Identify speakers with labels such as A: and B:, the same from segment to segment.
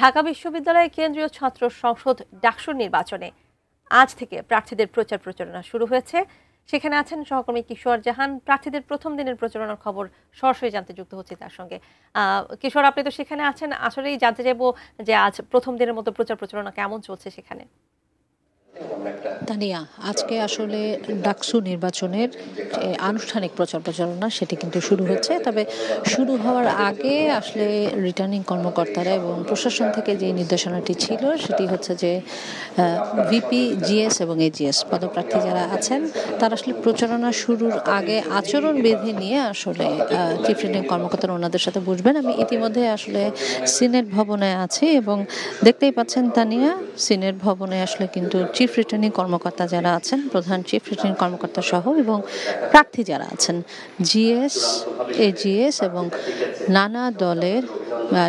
A: ঢাকা বিশ্ববিদ্যালয়ে কেন্দ্রীয় ছাত্র সংসদ ডাকসুর নির্বাচনে আজ থেকে প্রার্থীদের প্রচার প্রচারণা শুরু হয়েছে। সেখানে আছেন সহকর্মী কিশোর জাহান। প্রার্থীদের প্রথম দিনের প্রচারণার খবর সরাসরি জানতে যুক্ত হচ্ছে তার সঙ্গে। কিশোর, আপনি তো সেখানে আছেন, আসলেই জানতে চাইবো যে আজ প্রথম দিনের মতো প্রচার প্রচারণা কেমন চলছে সেখানে?
B: তানিয়া, আজকে আসলে ডাকসু নির্বাচনের যে আনুষ্ঠানিক প্রচার প্রচারণা সেটি কিন্তু শুরু হচ্ছে। তবে শুরু হওয়ার আগে আসলে রিটার্নিং কর্মকর্তারা এবং প্রশাসন থেকে যে নির্দেশনাটি ছিল সেটি হচ্ছে যে ভিপি, জিএস এবং এজিএস পদপ্রার্থী যারা আছেন তারা আসলে প্রচারণা শুরুর আগে আচরণবিধি নিয়ে আসলে চিফ রিটার্নিং কর্মকর্তারা ওনাদের সাথে বুঝবেন। আমি ইতিমধ্যে আসলে সিনেট ভবনে আছি এবং দেখতেই পাচ্ছেন তানিয়া, সিনেট ভবনে আসলে কিন্তু চিফ রিটার্নিং কর্মকর্তা যারা আছেন, প্রধান চিফ রিটার্নিং কর্মকর্তা সহ এবং প্রার্থী যারা আছেন জিএস, এজিএস এবং নানা দলের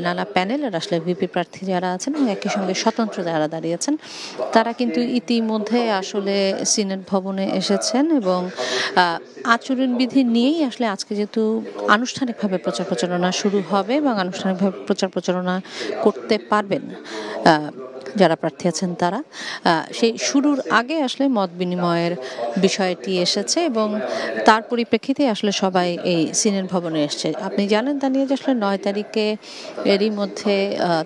B: নানা প্যানেলের আসলে ভিপি প্রার্থী যারা আছেন এবং একই সঙ্গে স্বতন্ত্র যারা দাঁড়িয়েছেন তারা কিন্তু ইতিমধ্যে আসলে সিনেট ভবনে এসেছেন এবং আচরণবিধি নিয়েই আসলে আজকে যেহেতু আনুষ্ঠানিকভাবে প্রচার প্রচারণা শুরু হবে এবং আনুষ্ঠানিকভাবে প্রচার প্রচারণা করতে পারবেন যারা প্রার্থী আছেন তারা, সেই শুরুর আগে আসলে মত বিনিময়ের বিষয়টি এসেছে এবং তার পরিপ্রেক্ষিতে আসলে সবাই এই সিনেট ভবনে এসছে। আপনি জানেন তা নিয়ে যে আসলে 9 তারিখে এরই মধ্যে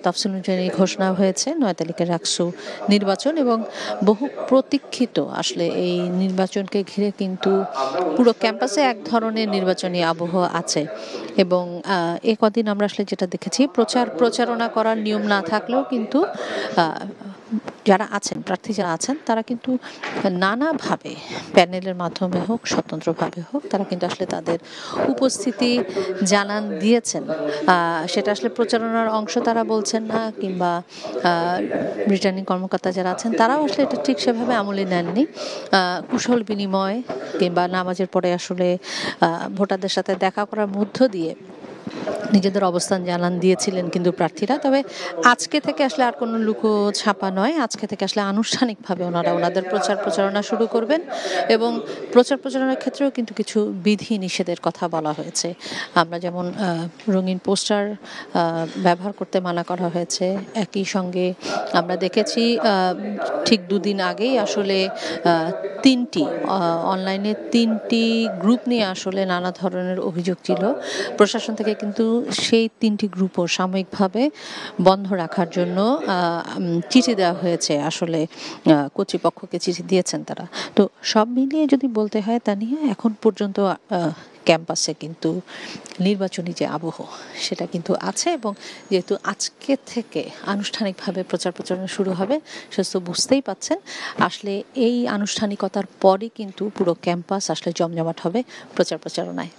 B: তফসিল অনুযায়ী ঘোষণা হয়েছে 9 তারিখে ডাকসু নির্বাচন এবং বহু প্রতীক্ষিত আসলে এই নির্বাচনকে ঘিরে কিন্তু পুরো ক্যাম্পাসে এক ধরনের নির্বাচনী আবহ আছে এবং এ কদিন আমরা আসলে যেটা দেখেছি প্রচারণা করার নিয়ম না থাকলেও কিন্তু যারা আছেন প্রার্থী যারা আছেন তারা কিন্তু নানাভাবে প্যানেলের মাধ্যমে হোক স্বতন্ত্রভাবে হোক তারা কিন্তু আসলে তাদের উপস্থিতি জানান দিয়েছেন। সেটা আসলে প্রচারণার অংশ তারা বলছেন না, কিংবা রিটার্নিং কর্মকর্তা যারা আছেন তারাও আসলে এটা ঠিক সেভাবে আমলে নেননি। কুশল বিনিময় কিংবা নামাজের পরে আসলে ভোটারদের সাথে দেখা করার মধ্য দিয়ে নিজেদের অবস্থান জানান দিয়েছিলেন কিন্তু প্রার্থীরা। তবে আজকে থেকে আসলে আর কোনো লুকো ছাপা নয়, আজকে থেকে আসলে আনুষ্ঠানিকভাবে ওনারা ওনাদের প্রচার প্রচারণা শুরু করবেন এবং প্রচার প্রচারণার ক্ষেত্রেও কিন্তু কিছু বিধি নিষেধের কথা বলা হয়েছে। আমরা যেমন রঙিন পোস্টার ব্যবহার করতে মানা করা হয়েছে, একই সঙ্গে আমরা দেখেছি ঠিক দুদিন আগেই আসলে অনলাইনে তিনটি গ্রুপ নিয়ে আসলে নানা ধরনের অভিযোগ ছিল। প্রশাসন থেকে কিন্তু সেই 3টি গ্রুপও সাময়িকভাবে বন্ধ রাখার জন্য চিঠি দেওয়া হয়েছে, আসলে কর্তৃপক্ষকে চিঠি দিয়েছেন তারা। তো সব মিলিয়ে যদি বলতে হয় তা নিয়ে এখন পর্যন্ত ক্যাম্পাসে কিন্তু নির্বাচনী যে আবহ সেটা কিন্তু আছে এবং যেহেতু আজকে থেকে আনুষ্ঠানিকভাবে প্রচার প্রচারণা শুরু হবে সেটা বুঝতেই পাচ্ছেন আসলে এই আনুষ্ঠানিকতার পরই কিন্তু পুরো ক্যাম্পাস আসলে জমজমাট হবে প্রচার প্রচারণায়।